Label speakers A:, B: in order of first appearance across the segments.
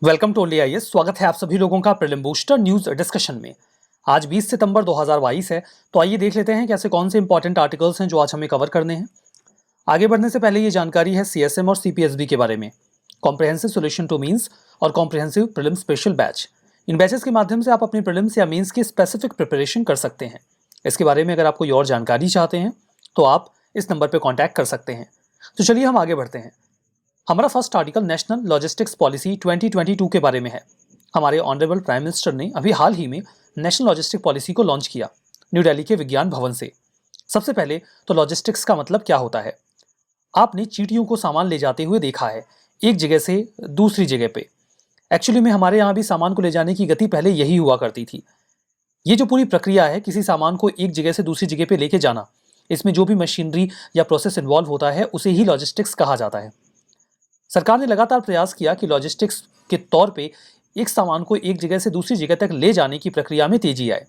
A: Welcome to only IAS. स्वागत है आप सभी लोगों का प्रीलिम बूस्टर न्यूज डिस्कशन में। आज 20 सितंबर 2022 है, तो आइए देख लेते हैं कि ऐसे कौन से इंपॉर्टेंट आर्टिकल्स हैं जो आज हमें कवर करने हैं। आगे बढ़ने से पहले ये जानकारी है सीएसएम और सीपीएसबी के बारे में, कॉम्प्रिहेंसिव सॉल्यूशन टू मींस और कॉम्प्रिहेंसिव प्रीलिम स्पेशल बैच। इन बैचेस के माध्यम से आप अपनी प्रीलिम्स या मींस की स्पेसिफिक प्रिपरेशन कर सकते हैं। इसके बारे में अगर आप कोई और जानकारी चाहते हैं तो आप इस नंबर पर कॉन्टैक्ट कर सकते हैं। तो चलिए हम आगे बढ़ते हैं। हमारा first article national logistics policy 2022 के बारे में है। हमारे ऑनरेबल प्राइम मिनिस्टर ने अभी हाल ही में नेशनल लॉजिस्टिक पॉलिसी को लॉन्च किया न्यू दिल्ली के विज्ञान भवन से। सबसे पहले तो लॉजिस्टिक्स का मतलब क्या होता है। आपने चींटियों को सामान ले जाते हुए देखा है एक जगह से दूसरी जगह पे। एक्चुअली में हमारे यहाँ भी सामान को ले जाने की गति पहले यही हुआ करती थी। ये जो पूरी प्रक्रिया है किसी सामान को एक जगह से दूसरी जगह पे लेके जाना, इसमें जो भी मशीनरी या प्रोसेस इन्वॉल्व होता है उसे ही लॉजिस्टिक्स कहा जाता है। सरकार ने लगातार प्रयास किया कि लॉजिस्टिक्स के तौर पे एक सामान को एक जगह से दूसरी जगह तक ले जाने की प्रक्रिया में तेजी आए।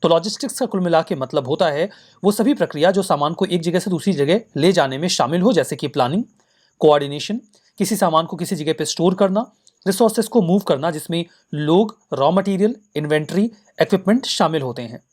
A: तो लॉजिस्टिक्स का कुल मिला के मतलब होता है वो सभी प्रक्रिया जो सामान को एक जगह से दूसरी जगह ले जाने में शामिल हो, जैसे कि प्लानिंग, कोऑर्डिनेशन, किसी सामान को किसी जगह पे स्टोर करना, रिसोर्सेस को मूव करना जिसमें लोग, रॉ मटेरियल, इन्वेंट्री, इक्विपमेंट शामिल होते हैं।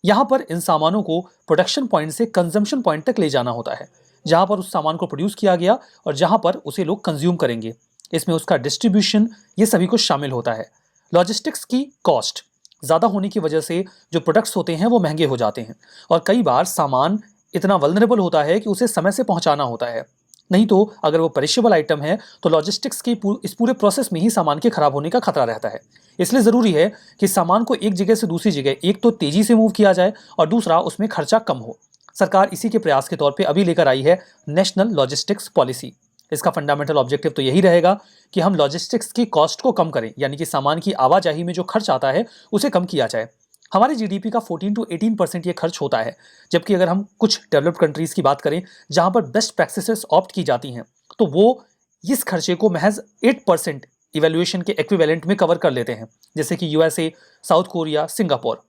A: यहाँ पर इन सामानों को प्रोडक्शन पॉइंट से कंजम्पशन पॉइंट तक ले जाना होता है, जहां पर उस सामान को प्रोड्यूस किया गया और जहां पर उसे लोग कंज्यूम करेंगे। इसमें उसका डिस्ट्रीब्यूशन, ये सभी कुछ शामिल होता है। लॉजिस्टिक्स की कॉस्ट ज़्यादा होने की वजह से जो प्रोडक्ट्स होते हैं वो महंगे हो जाते हैं और कई बार सामान इतना वल्नरेबल होता है कि उसे समय से पहुंचाना होता है। नहीं तो अगर वो पेरिशेबल आइटम है तो लॉजिस्टिक्स के इस पूरे प्रोसेस में ही सामान के खराब होने का खतरा रहता है। इसलिए ज़रूरी है कि सामान को एक जगह से दूसरी जगह एक तो तेजी से मूव किया जाए और दूसरा उसमें खर्चा कम हो। सरकार इसी के प्रयास के तौर पे अभी लेकर आई है नेशनल लॉजिस्टिक्स पॉलिसी। इसका फंडामेंटल ऑब्जेक्टिव तो यही रहेगा कि हम लॉजिस्टिक्स की कॉस्ट को कम करें, यानी कि सामान की आवाजाही में जो खर्च आता है उसे कम किया जाए। हमारे जीडीपी का 14 to 18% ये खर्च होता है, जबकि अगर हम कुछ डेवलप्ड कंट्रीज की बात करें जहां पर बेस्ट प्रैक्टिसेस ऑप्ट की जाती हैं तो वो इस खर्चे को महज 8% इवैल्यूएशन के एक्विवेलेंट में कवर कर लेते हैं, जैसे कि यूएसए, साउथ कोरिया, सिंगापुर।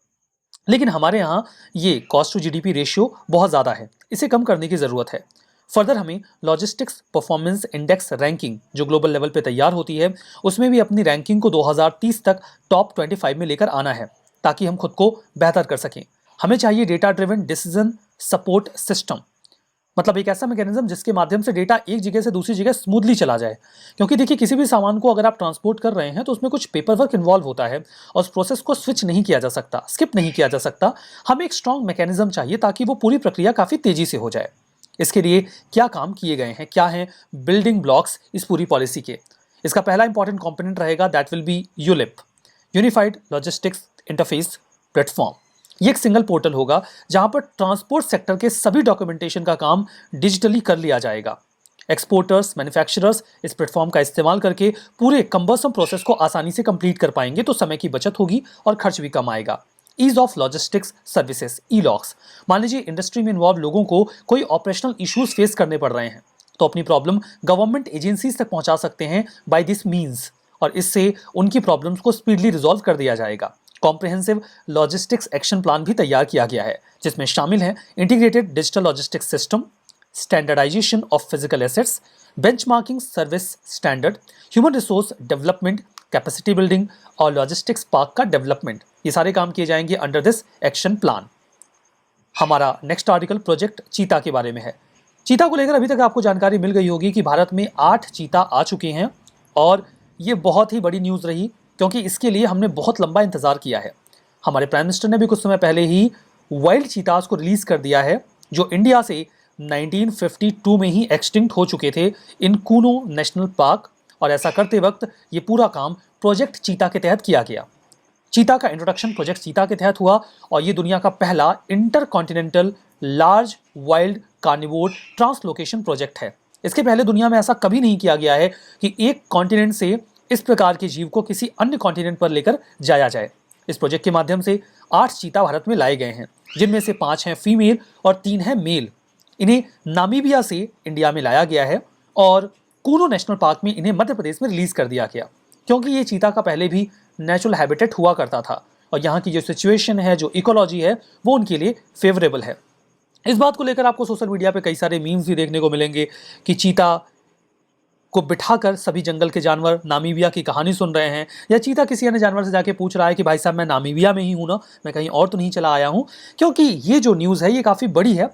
A: लेकिन हमारे यहाँ ये कॉस्ट टू जीडीपी रेशियो बहुत ज़्यादा है, इसे कम करने की ज़रूरत है। फर्दर हमें लॉजिस्टिक्स परफॉर्मेंस इंडेक्स रैंकिंग जो ग्लोबल लेवल पे तैयार होती है उसमें भी अपनी रैंकिंग को 2030 तक टॉप 25 में लेकर आना है, ताकि हम खुद को बेहतर कर सकें। हमें चाहिए data driven decision support system, मतलब एक ऐसा मैकेनिज्म जिसके माध्यम से डेटा एक जगह से दूसरी जगह स्मूथली चला जाए। क्योंकि देखिए, किसी भी सामान को अगर आप ट्रांसपोर्ट कर रहे हैं तो उसमें कुछ पेपर वर्क इन्वॉल्व होता है और उस प्रोसेस को स्विच नहीं किया जा सकता, स्किप नहीं किया जा सकता। हमें एक स्ट्रॉन्ग मैकेनिज्म चाहिए ताकि वो पूरी प्रक्रिया काफ़ी तेजी से हो जाए। इसके लिए क्या काम किए गए हैं, क्या हैं बिल्डिंग ब्लॉक्स इस पूरी पॉलिसी के। इसका पहला इंपॉर्टेंट कॉम्पोनेंट रहेगा that will be ULIP, unified logistics interface platform. ये एक सिंगल पोर्टल होगा जहां पर ट्रांसपोर्ट सेक्टर के सभी डॉक्यूमेंटेशन का काम डिजिटली कर लिया जाएगा। एक्सपोर्टर्स, मैन्युफैक्चरर्स इस प्लेटफॉर्म का इस्तेमाल करके पूरे कंबर्सम प्रोसेस को आसानी से कंप्लीट कर पाएंगे, तो समय की बचत होगी और खर्च भी कम आएगा। ईज ऑफ लॉजिस्टिक्स सर्विसेज, ई-लॉक्स। मान लीजिए इंडस्ट्री में इन्वॉल्व लोगों को कोई ऑपरेशनल इश्यूज फेस करने पड़ रहे हैं तो अपनी प्रॉब्लम गवर्नमेंट एजेंसीज तक पहुंचा सकते हैं बाय दिस मीन्स, और इससे उनकी प्रॉब्लम्स को स्पीडली रिजॉल्व कर दिया जाएगा। कॉम्प्रिहेंसिव लॉजिस्टिक्स एक्शन प्लान भी तैयार किया गया है, जिसमें शामिल है integrated digital logistics system, standardization of physical assets, benchmarking service standard, human resource development, capacity building और लॉजिस्टिक्स पार्क का डेवलपमेंट। ये सारे काम किए जाएंगे अंडर दिस एक्शन प्लान। हमारा नेक्स्ट आर्टिकल प्रोजेक्ट चीता के बारे में है। चीता को लेकर अभी तक आपको जानकारी मिल गई होगी कि भारत में 8 चीता आ चुके हैं और ये बहुत ही बड़ी न्यूज़ रही, क्योंकि इसके लिए हमने बहुत लंबा इंतजार किया है। हमारे प्राइम मिनिस्टर ने भी कुछ समय पहले ही वाइल्ड चीतास को रिलीज कर दिया है, जो इंडिया से 1952 में ही एक्सटिंक्ट हो चुके थे इन कूनो नेशनल पार्क, और ऐसा करते वक्त ये पूरा काम प्रोजेक्ट चीता के तहत किया गया। चीता का इंट्रोडक्शन प्रोजेक्ट चीता के तहत हुआ और ये दुनिया का पहला intercontinental large wild carnivore translocation project है। इसके पहले दुनिया में ऐसा कभी नहीं किया गया है कि एक कॉन्टिनेंट से इस प्रकार के जीव को किसी अन्य कॉन्टिनेंट पर लेकर जाया जाए। इस प्रोजेक्ट के माध्यम से 8 चीता भारत में लाए गए हैं, जिनमें से 5 हैं फीमेल और 3 हैं मेल। इन्हें नामीबिया से इंडिया में लाया गया है और कूनो नेशनल पार्क में इन्हें मध्य प्रदेश में रिलीज कर दिया गया, क्योंकि ये चीता का पहले भी नेचुरल हैबिटेट हुआ करता था और यहाँ की जो सिचुएशन है, जो इकोलॉजी है, वो उनके लिए फेवरेबल है। इस बात को लेकर आपको सोशल मीडिया पे कई सारे मीम्स भी देखने को मिलेंगे कि चीता को बिठाकर सभी जंगल के जानवर नामीबिया की कहानी सुन रहे हैं, या चीता किसी अन्य जानवर से जाके पूछ रहा है कि भाई साहब मैं नामीबिया में ही हूँ ना, मैं कहीं और तो नहीं चला आया हूँ। क्योंकि ये जो न्यूज़ है ये काफ़ी बड़ी है।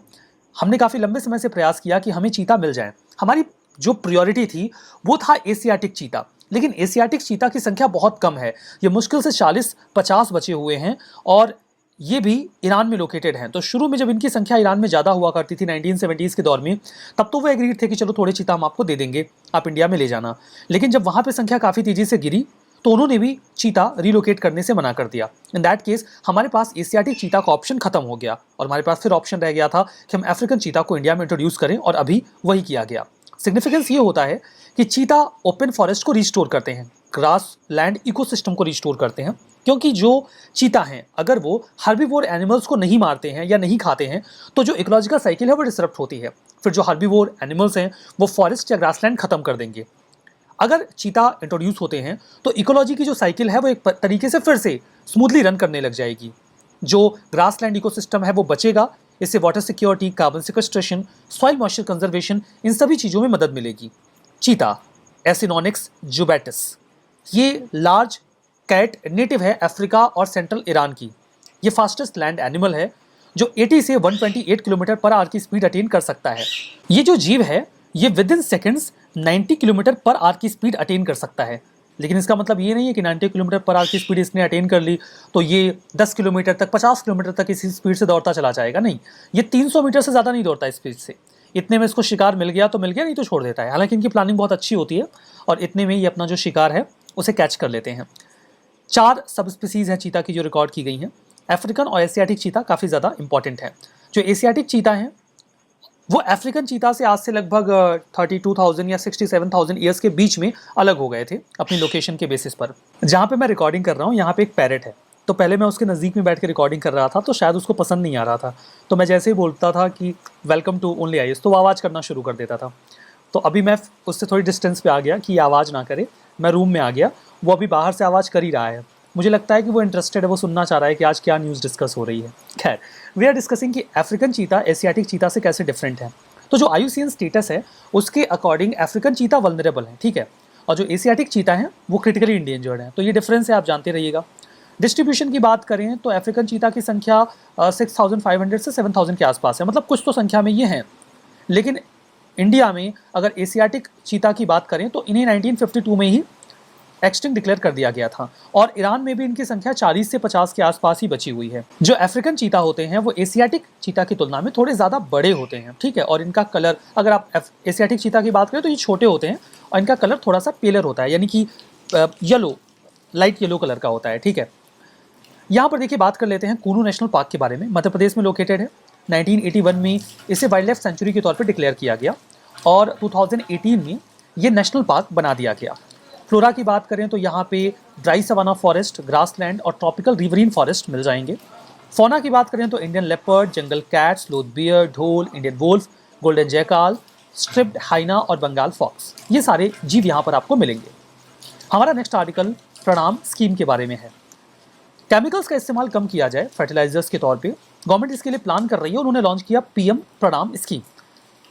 A: हमने काफ़ी लंबे समय से प्रयास किया कि हमें चीता मिल जाए। हमारी जो प्रायोरिटी थी वो था एशियाटिक चीता, लेकिन एशियाटिक चीता की संख्या बहुत कम है। ये मुश्किल से 40-50 बचे हुए हैं और ये भी ईरान में लोकेटेड हैं। तो शुरू में जब इनकी संख्या ईरान में ज़्यादा हुआ करती थी 1970s के दौर में, तब तो वो एग्रीड थे कि चलो थोड़े चीता हम आपको दे देंगे, आप इंडिया में ले जाना। लेकिन जब वहाँ पे संख्या काफ़ी तेज़ी से गिरी तो उन्होंने भी चीता रिलोकेट करने से मना कर दिया। इन दैट केस हमारे पास एशियाटिक चीता का ऑप्शन खत्म हो गया और हमारे पास फिर ऑप्शन रह गया था कि हम अफ्रीकन चीता को इंडिया में इंट्रोड्यूस करें, और अभी वही किया गया। सिग्निफिकेंस ये होता है कि चीता ओपन फॉरेस्ट को रिस्टोर करते हैं, ग्रास लैंड इकोसिस्टम को रिस्टोर करते हैं। क्योंकि जो चीता हैं अगर वो हर्बीवोर एनिमल्स को नहीं मारते हैं या नहीं खाते हैं तो जो इकोलॉजिकल साइकिल है वो डिसरप्ट होती है। फिर जो हर्बीवोर एनिमल्स हैं वो फॉरेस्ट या ग्रासलैंड खत्म कर देंगे। अगर चीता इंट्रोड्यूस होते हैं तो इकोलॉजी की जो साइकिल है वो एक तरीके से फिर से स्मूथली रन करने लग जाएगी। जो ग्रासलैंड इकोसिस्टम है वो बचेगा, इससे water security, carbon sequestration, soil moisture conservation, इन सभी चीज़ों में मदद मिलेगी। चीता एसिनोनिक्स जुबैटस, ये लार्ज कैट नेटिव है अफ्रीका और सेंट्रल ईरान की। ये फास्टेस्ट लैंड एनिमल है जो 80 से 128 किलोमीटर पर आवर की स्पीड अटेन कर सकता है। ये जो जीव है ये with in seconds 90 kilometre per hour की स्पीड अटेन कर सकता है। लेकिन इसका मतलब ये नहीं है कि 90 किलोमीटर पर आवर की स्पीड इसने अटेन कर ली तो ये 10 किलोमीटर तक, 50 किलोमीटर तक इसी स्पीड से दौड़ता चला जाएगा। नहीं, ये 300 मीटर से ज़्यादा नहीं दौड़ता इस स्पीड से। इतने में इसको शिकार मिल गया तो मिल गया, नहीं तो छोड़ देता है। हालांकि इनकी प्लानिंग बहुत अच्छी होती है और इतने में ही अपना जो शिकार है उसे कैच कर लेते हैं। 4 सब स्पीसीज़ हैं चीता की जो रिकॉर्ड की गई हैं। अफ्रीकन और एशियाटिक चीता काफ़ी ज़्यादा इंपॉर्टेंट है। जो एशियाटिक चीता हैं वो अफ्रीकन चीता से आज से लगभग 32,000 या 67,000 ईयर्स के बीच में अलग हो गए थे अपनी लोकेशन के बेसिस पर। जहाँ पे मैं रिकॉर्डिंग कर रहा हूँ यहाँ पे एक पैरेट है, तो पहले मैं उसके नज़दीक में बैठ के रिकॉर्डिंग कर रहा था तो शायद उसको पसंद नहीं आ रहा था। तो मैं जैसे ही बोलता था कि वेलकम टू ओनली आईएएस तो वो आवाज़ करना शुरू कर देता था। तो अभी मैं उससे थोड़ी डिस्टेंस पे आ गया कि आवाज़ ना करे, मैं रूम में आ गया, वो अभी बाहर से आवाज़ कर ही रहा है। मुझे लगता है कि वो इंटरेस्टेड है, वो सुनना चाह रहा है कि आज क्या न्यूज़ डिस्कस हो रही है। खैर, वी आर डिस्कसिंग कि अफ्रीकन चीता एशियाटिक चीता से कैसे डिफरेंट है। तो जो IUCN स्टेटस है उसके अकॉर्डिंग अफ्रीकन चीता वल्नरेबल है, ठीक है, और जो एशियाटिक चीता है वो क्रिटिकली इंडेंजर्ड है। तो ये डिफरेंस है, आप जानते रहिएगा। डिस्ट्रीब्यूशन की बात करें तो अफ्रीकन चीता की संख्या 6,500 से 7,000 के आसपास है, मतलब कुछ तो संख्या में ये हैं। लेकिन इंडिया में अगर एशियाटिक चीता की बात करें तो इन्हें 1952 में ही एक्सटिंक्ट डिक्लेयर कर दिया गया था और ईरान में भी इनकी संख्या 40 से 50 के आसपास ही बची हुई है। जो अफ्रीकन चीता होते हैं वो एशियाटिक चीता की तुलना में थोड़े ज़्यादा बड़े होते हैं, ठीक है, और इनका कलर, अगर आप एशियाटिक चीता की बात करें तो ये छोटे होते हैं और इनका कलर थोड़ा सा पेलर होता है, यानी कि येलो, लाइट येलो कलर का होता है, ठीक है। यहाँ पर देखिए बात कर लेते हैं कुनू नेशनल पार्क के बारे में। मध्य प्रदेश में लोकेटेड है। 1981 में इसे वाइल्ड लाइफ सेंचुरी के तौर पर डिक्लेयर किया गया और 2018 में ये नेशनल पार्क बना दिया गया। फ्लोरा की बात करें तो यहाँ पे ड्राई सवाना फॉरेस्ट, ग्रासलैंड और ट्रॉपिकल रिवरीन फॉरेस्ट मिल जाएंगे। फौना की बात करें तो Indian leopard, jungle cat, sloth bear, dhole, Indian wolf, golden jackal, striped hyena और बंगाल फॉक्स, ये सारे जीव यहाँ पर आपको मिलेंगे। हमारा नेक्स्ट आर्टिकल प्रणाम स्कीम के बारे में है। केमिकल्स का इस्तेमाल कम किया जाए फर्टिलाइजर्स के तौर पे, गवर्नमेंट इसके लिए प्लान कर रही है। उन्होंने लॉन्च किया PM प्रणाम स्कीम।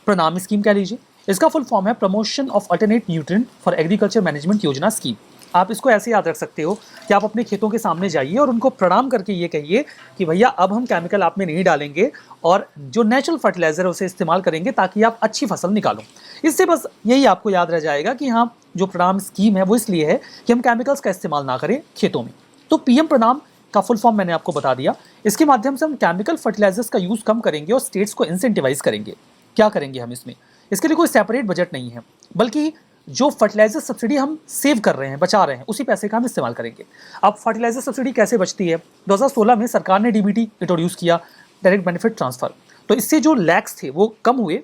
A: प्रणाम स्कीम कह लीजिए, इसका फुल फॉर्म है promotion of alternate nutrient for agriculture management योजना स्कीम। आप इसको ऐसे याद रख सकते हो कि आप अपने खेतों के सामने जाइए और उनको प्रणाम करके ये कहिए कि भैया अब हम केमिकल आप में नहीं डालेंगे और जो नेचुरल फर्टिलाइजर है उसे इस्तेमाल करेंगे ताकि आप अच्छी फसल निकालो। इससे बस यही आपको याद रह जाएगा कि हाँ, जो प्रणाम स्कीम है वो इसलिए है कि हम केमिकल्स का इस्तेमाल ना करें खेतों में। तो PM प्रणाम का फुल फॉर्म मैंने आपको बता दिया। इसके माध्यम से हम केमिकल फर्टिलाइजर्स का यूज़ कम करेंगे और स्टेट्स को इंसेंटिवाइज करेंगे। क्या करेंगे हम इसमें? इसके लिए कोई सेपरेट बजट नहीं है, बल्कि जो फर्टिलाइजर सब्सिडी हम सेव कर रहे हैं, बचा रहे हैं, उसी पैसे का हम इस्तेमाल करेंगे। अब फर्टिलाइजर सब्सिडी कैसे बचती है? 2016 में सरकार ने DBT इंट्रोड्यूस किया, डायरेक्ट बेनिफिट ट्रांसफर। तो इससे जो लैक्स थे वो कम हुए,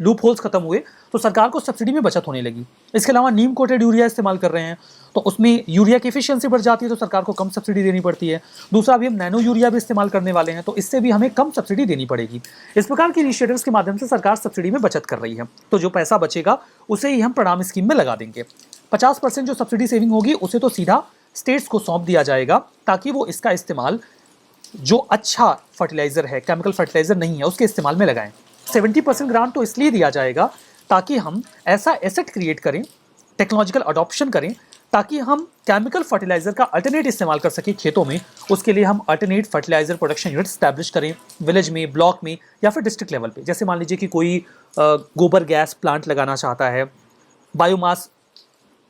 A: लूप होल्स खत्म हुए, तो सरकार को सब्सिडी में बचत होने लगी। इसके अलावा नीम कोटेड यूरिया इस्तेमाल कर रहे हैं तो उसमें यूरिया की एफिशिएंसी बढ़ जाती है तो सरकार को कम सब्सिडी देनी पड़ती है। दूसरा, अभी हम नैनो यूरिया भी इस्तेमाल करने वाले हैं तो इससे भी हमें कम सब्सिडी देनी पड़ेगी। इस प्रकार की इनिशिएटिव्स के माध्यम से सरकार सब्सिडी में बचत कर रही है। तो जो पैसा बचेगा उसे ही हम प्रणाम स्कीम में लगा देंगे। 50% जो सब्सिडी सेविंग होगी उसे तो सीधा स्टेट्स को सौंप दिया जाएगा ताकि वो इसका इस्तेमाल जो अच्छा फर्टिलाइजर है, केमिकल फर्टिलाइजर नहीं है, उसके इस्तेमाल में लगाएं। 70% ग्रांट तो इसलिए दिया जाएगा ताकि हम ऐसा एसेट क्रिएट करें टेक्नोलॉजिकल अडॉप्शन करें ताकि हम केमिकल फर्टिलाइजर का अल्टरनेट इस्तेमाल कर सकें खेतों में। उसके लिए हम alternate fertilizer production unit establish करें विलेज में, ब्लॉक में या फिर डिस्ट्रिक्ट लेवल पे। जैसे मान लीजिए कि कोई गोबर गैस प्लांट लगाना चाहता है, बायोमास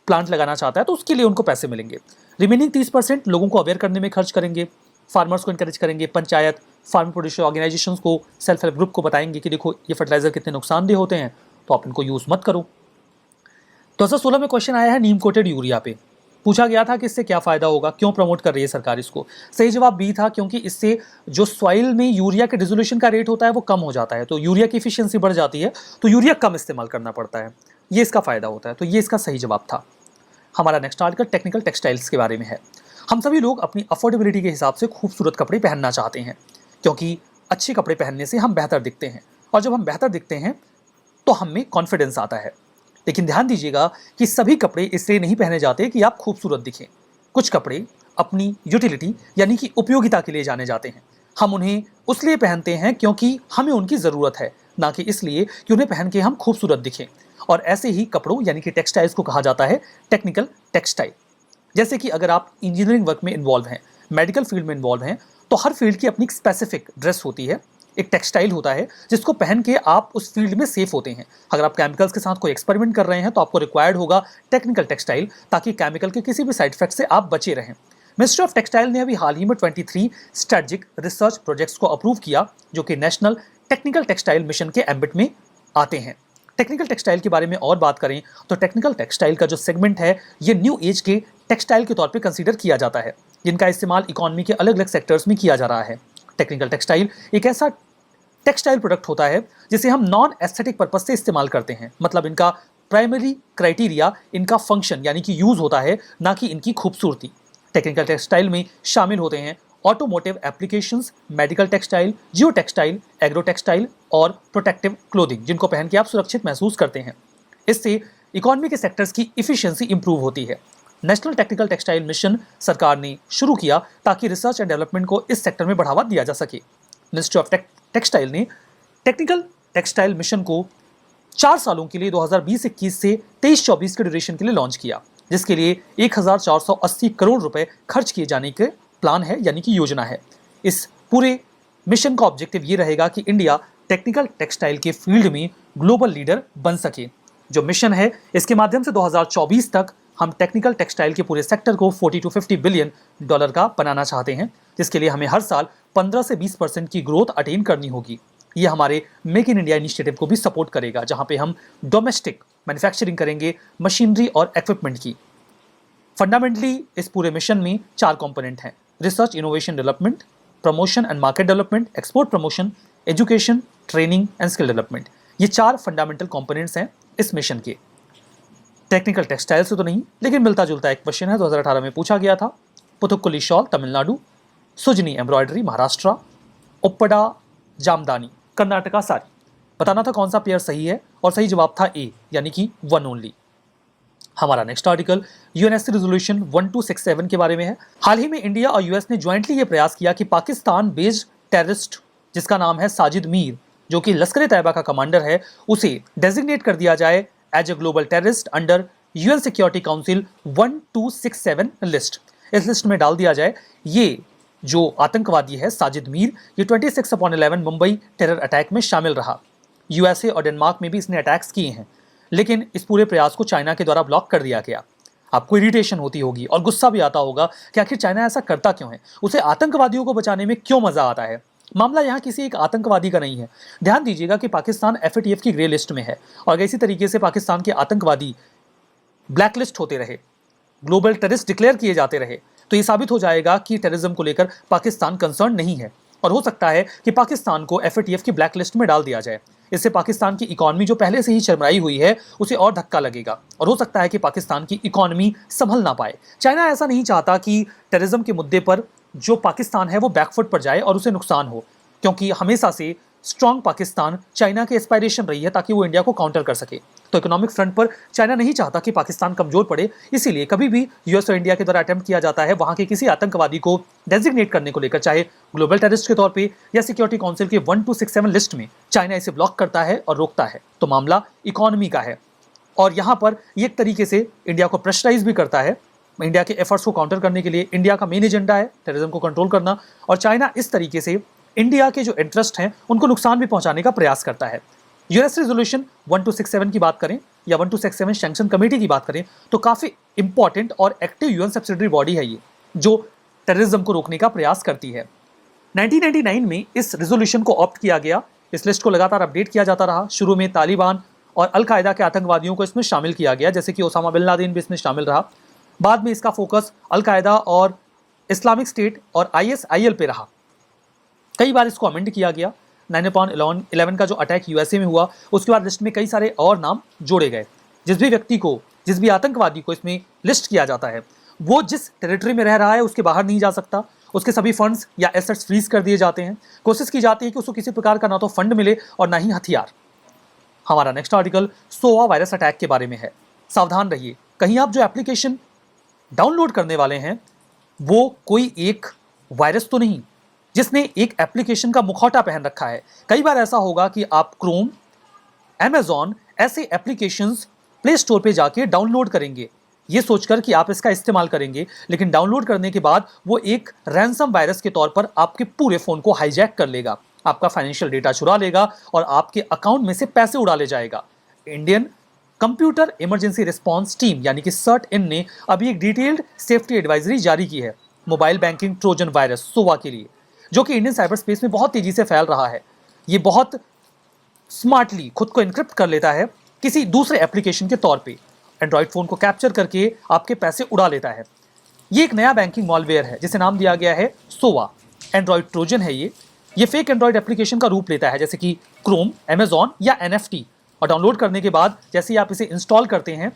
A: प्लांट लगाना चाहता है, तो उसके लिए उनको पैसे मिलेंगे। रिमेनिंग 30% लोगों को अवेयर करने में खर्च करेंगे, फार्मर्स को इंकरेज करेंगे, पंचायत, फार्म प्रोड्यूसर ऑर्गेनाइजेशंस को, सेल्फ हेल्प ग्रुप को बताएंगे कि देखो ये फर्टिलाइजर कितने नुकसानदेह होते हैं, तो आप इनको यूज मत करो। 2016 में क्वेश्चन आया है नीम कोटेड यूरिया पे। पूछा गया था कि इससे क्या फायदा होगा, क्यों प्रमोट कर रही है सरकार इसको। सही जवाब बी था, क्योंकि इससे जो सॉइल में यूरिया के डिसोल्यूशन का रेट होता है वो कम हो जाता है, तो यूरिया की एफिशिएंसी बढ़ जाती है, तो यूरिया कम इस्तेमाल करना पड़ता है, ये इसका फायदा होता है। तो ये इसका सही जवाब था। हमारा नेक्स्ट आर्टिकल टेक्निकल टेक्सटाइल्स के बारे में है। हम सभी लोग अपनी अफोर्डेबिलिटी के हिसाब से खूबसूरत कपड़े पहनना चाहते हैं, क्योंकि अच्छे कपड़े पहनने से हम बेहतर दिखते हैं, और जब हम बेहतर दिखते हैं तो हम में कॉन्फिडेंस आता है। लेकिन ध्यान दीजिएगा कि सभी कपड़े इसलिए नहीं पहने जाते कि आप खूबसूरत दिखें। कुछ कपड़े अपनी यूटिलिटी यानी कि उपयोगिता के लिए जाने जाते हैं। हम उन्हें उसलिए पहनते हैं क्योंकि हमें उनकी ज़रूरत है, ना कि इसलिए कि उन्हें पहन के हम खूबसूरत दिखें। और ऐसे ही कपड़ों यानी कि टेक्सटाइल्स को कहा जाता है टेक्निकल टेक्सटाइल। जैसे कि अगर आप इंजीनियरिंग वर्क में इन्वॉल्व हैं, मेडिकल फील्ड में इन्वॉल्व हैं, तो हर फील्ड की अपनी एक स्पेसिफिक ड्रेस होती है, एक टेक्सटाइल होता है जिसको पहन के आप उस फील्ड में सेफ होते हैं। अगर आप केमिकल्स के साथ कोई एक्सपेरिमेंट कर रहे हैं तो आपको रिक्वायर्ड होगा टेक्निकल टेक्सटाइल, ताकि केमिकल के किसी भी साइड इफेक्ट से आप बचे रहें। मिनिस्ट्री ऑफ टेक्सटाइल ने अभी हाल ही में 23 स्ट्रेटेजिक रिसर्च प्रोजेक्ट्स को अप्रूव किया, जो कि नेशनल टेक्निकल टेक्सटाइल मिशन के एम्बिट में आते हैं। टेक्निकल टेक्सटाइल के बारे में और बात करें तो टेक्निकल टेक्सटाइल का जो सेगमेंट है ये न्यू एज के टेक्सटाइल के तौर पे कंसीडर किया जाता है, जिनका इस्तेमाल इकोनॉमी के अलग अलग सेक्टर्स में किया जा रहा है। टेक्निकल टेक्सटाइल एक ऐसा टेक्सटाइल प्रोडक्ट होता है जिसे हम नॉन एस्थेटिक पर्पज से इस्तेमाल करते हैं, मतलब इनका प्राइमरी क्राइटेरिया इनका फंक्शन यानी कि यूज होता है, ना कि इनकी खूबसूरती। टेक्निकल टेक्सटाइल में शामिल होते हैं ऑटोमोटिव एप्लीकेशंस, मेडिकल टेक्सटाइल, जियो टेक्सटाइल, एग्रो टेक्सटाइल और प्रोटेक्टिव क्लोथिंग, जिनको पहन के आप सुरक्षित महसूस करते हैं। इससे इकोनॉमी के सेक्टर्स की इफिशियंसी इंप्रूव होती है। नेशनल टेक्निकल टेक्सटाइल मिशन सरकार ने शुरू किया ताकि रिसर्च एंड डेवलपमेंट को इस सेक्टर में बढ़ावा दिया जा सके। मिनिस्ट्री ऑफ टेक्सटाइल ने टेक्निकल टेक्सटाइल मिशन को 4 सालों के लिए 2020-21 से 23-24 के ड्यूरेशन के लिए लॉन्च किया, जिसके लिए 1480 करोड़ रुपए खर्च किए जाने के प्लान है यानी कि योजना है। इस पूरे मिशन का ऑब्जेक्टिव ये रहेगा कि इंडिया टेक्निकल टेक्सटाइल के फील्ड में ग्लोबल लीडर बन सके। जो मिशन है इसके माध्यम से 2024 तक हम टेक्निकल टेक्सटाइल के पूरे सेक्टर को $40 to 50 बिलियन का बनाना चाहते हैं, जिसके लिए हमें हर साल 15 से 20% की ग्रोथ अटेन करनी होगी। ये हमारे मेक इन इंडिया इनिशिएटिव को भी सपोर्ट करेगा, जहां पे हम डोमेस्टिक मैन्युफैक्चरिंग करेंगे मशीनरी और इक्विपमेंट की। फंडामेंटली इस पूरे मिशन में 4 कंपोनेंट हैं: research, innovation, development, promotion and market development, export promotion, education, training and skill development. ये 4 फंडामेंटल कंपोनेंट्स हैं इस मिशन के। टेक्निकल टेक्सटाइल से तो नहीं, लेकिन मिलता जुलता एक क्वेश्चन है, 2018 में पूछा गया था। पुथुक्कुली शॉल तमिलनाडु, सुजनी एम्ब्रॉयडरी महाराष्ट्र, उप्पड़ा जामदानी कर्नाटका साड़ी। बताना था कौन सा पेयर सही है, और सही जवाब था ए यानी कि 1 ओनली। हमारा नेक्स्ट आर्टिकल यूएनएससी रेजोल्यूशन 1267 के बारे में है। हाल ही में इंडिया और यूएस ने ज्वाइंटली ये प्रयास किया कि पाकिस्तान बेस्ड टेररिस्ट जिसका नाम है साजिद मीर, जो कि लश्कर तैयबा का कमांडर है, उसे डेजिग्नेट कर दिया जाए as a global terrorist under UN security council 1267 लिस्ट। इस लिस्ट में डाल दिया जाए। ये जो आतंकवादी है साजिद मीर, ये 26/11 मुंबई टेरर अटैक में शामिल रहा। यूएसए और डेनमार्क में भी इसने अटैक्स किए हैं, लेकिन इस पूरे प्रयास को चाइना के द्वारा ब्लॉक कर दिया गया। आपको इरिटेशन होती होगी और गुस्सा भी आता होगा कि आखिर चाइना ऐसा करता क्यों है, उसे आतंकवादियों को बचाने में क्यों मजा आता है। मामला यहाँ किसी एक आतंकवादी का नहीं है। ध्यान दीजिएगा कि पाकिस्तान FATF की ग्रे लिस्ट में है, और इसी तरीके से पाकिस्तान के आतंकवादी ब्लैकलिस्ट होते रहे, ग्लोबल टेररिस्ट डिक्लेयर किए जाते रहे, तो ये साबित हो जाएगा कि टेररिज्म को लेकर पाकिस्तान कंसर्न नहीं है, और हो सकता है कि पाकिस्तान को FATF की ब्लैक लिस्ट में डाल दिया जाए। इससे पाकिस्तान की इकोनॉमी जो पहले से ही चरमराई हुई है उसे और धक्का लगेगा, और हो सकता है कि पाकिस्तान की इकोनॉमी संभल ना पाए। चाइना ऐसा नहीं चाहता कि टेररिज्म के मुद्दे पर जो पाकिस्तान है वो बैकफुट पर जाए और उसे नुकसान हो, क्योंकि हमेशा से स्ट्रॉन्ग पाकिस्तान चाइना की एस्पायरेशन रही है ताकि वो इंडिया को काउंटर कर सके। तो इकोनॉमिक फ्रंट पर चाइना नहीं चाहता कि पाकिस्तान कमजोर पड़े, इसीलिए कभी भी यूएस और इंडिया के द्वारा अटेम्प्ट किया जाता है वहां के किसी आतंकवादी को डेजिग्नेट करने को लेकर, चाहे ग्लोबल टेररिस्ट के तौर पे या सिक्योरिटी काउंसिल के 1267 लिस्ट में, चाइना इसे ब्लॉक करता है और रोकता है। तो मामला इकोनॉमी का है। और यहाँ पर ये एक तरीके से इंडिया को प्रेशराइज भी करता है। इंडिया के एफर्ट्स को काउंटर करने के लिए इंडिया का मेन एजेंडा है टेररिज्म को कंट्रोल करना, और चाइना इस तरीके से इंडिया के जो इंटरेस्ट हैं उनको नुकसान भी पहुंचाने का प्रयास करता है। यूएस रेजोल्यूशन 1267 की बात करें या 1267 सैंक्शन कमेटी की बात करें तो काफ़ी इंपॉर्टेंट और एक्टिव यूएन सब्सिडरी बॉडी है ये, जो टेररिज्म को रोकने का प्रयास करती है। 1999 में इस रेजोल्यूशन को ऑप्ट किया गया। इस लिस्ट को लगातार अपडेट किया जाता रहा। शुरू में तालिबान और अल कायदा के आतंकवादियों को इसमें शामिल किया गया, जैसे कि ओसामा बिन लादेन भी इसमें शामिल रहा। बाद में इसका फोकस अल कायदा और इस्लामिक स्टेट और ISIL पे रहा। कई बार इसको अमेंड किया गया। 9/11 का जो अटैक यूएसए में हुआ, उसके बाद लिस्ट में कई सारे और नाम जोड़े गए। जिस भी व्यक्ति को, जिस भी आतंकवादी को इसमें लिस्ट किया जाता है, वो जिस टेरिटरी में रह रहा है उसके बाहर नहीं जा सकता। उसके सभी फंड्स या एसेट्स फ्रीज कर दिए जाते हैं। कोशिश की जाती है कि उसको किसी प्रकार का ना तो फंड मिले और ना ही हथियार। हमारा नेक्स्ट आर्टिकल सोवा वायरस अटैक के बारे में है। सावधान रहिए, कहीं आप जो एप्लीकेशन डाउनलोड करने वाले हैं वो कोई एक वायरस तो नहीं जिसने एक एप्लीकेशन का मुखौटा पहन रखा है। कई बार ऐसा होगा कि आप क्रोम, Amazon ऐसे एप्लीकेशंस प्ले स्टोर पे जाके डाउनलोड करेंगे ये सोचकर कि आप इसका इस्तेमाल करेंगे, लेकिन डाउनलोड करने के बाद वो एक रैंसम वायरस के तौर पर आपके पूरे फोन को हाईजैक कर लेगा, आपका फाइनेंशियल डेटा चुरा लेगा और आपके अकाउंट में से पैसे उड़ा ले जाएगा। Indian computer emergency response team यानी कि CERT-IN ने अभी एक डिटेल्ड सेफ्टी एडवाइजरी जारी की है मोबाइल बैंकिंग ट्रोजन वायरस सोवा के लिए, जो कि इंडियन साइबर स्पेस में बहुत तेजी से फैल रहा है। ये बहुत स्मार्टली खुद को इनक्रिप्ट कर लेता है किसी दूसरे एप्लीकेशन के तौर पे, एंड्रॉइड फोन को कैप्चर करके आपके पैसे उड़ा लेता है। ये एक नया बैंकिंग मॉलवेयर है जिसे नाम दिया गया है सोवा। एंड्रॉइड ट्रोजन है ये फेक एंड्रॉइड एप्लीकेशन का रूप लेता है, जैसे कि क्रोम, Amazon या NFT, और डाउनलोड करने के बाद जैसे ही आप इसे इंस्टॉल करते हैं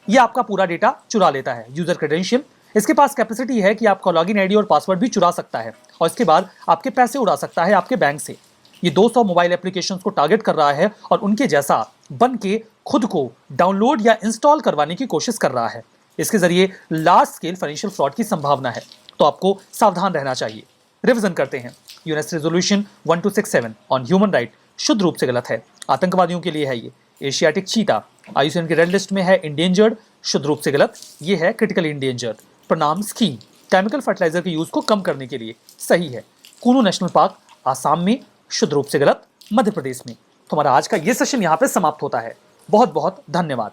A: ये आपका पूरा डेटा चुरा लेता है, यूजर क्रेडेंशियल। इसके पास कैपेसिटी है कि आपका लॉगिन आईडी और पासवर्ड भी चुरा सकता है और इसके बाद आपके पैसे उड़ा सकता है आपके बैंक से। ये 200 मोबाइल एप्लीकेशंस को टारगेट कर रहा है और उनके जैसा बन के खुद को डाउनलोड या इंस्टॉल करवाने की कोशिश कर रहा है। इसके जरिए लार्ज स्केल फाइनेंशियल फ्रॉड की संभावना है, तो आपको सावधान रहना चाहिए। रिवीजन करते हैं। UN resolution 1267 on human right शुद्ध रूप से गलत है, आतंकवादियों के लिए है ये। एशियाटिक चीता IUCN की रेड लिस्ट में है, इंडेंजर्ड, शुद्ध रूप से गलत। ये है क्रिटिकली इंडेंजर्ड। प्रणाम स्कीम केमिकल फर्टिलाइजर के यूज को कम करने के लिए सही है। कूनू नेशनल पार्क आसाम में, शुद्ध रूप से गलत। मध्य प्रदेश में। तो हमारा आज का ये सेशन यहाँ पे समाप्त होता है। बहुत बहुत धन्यवाद।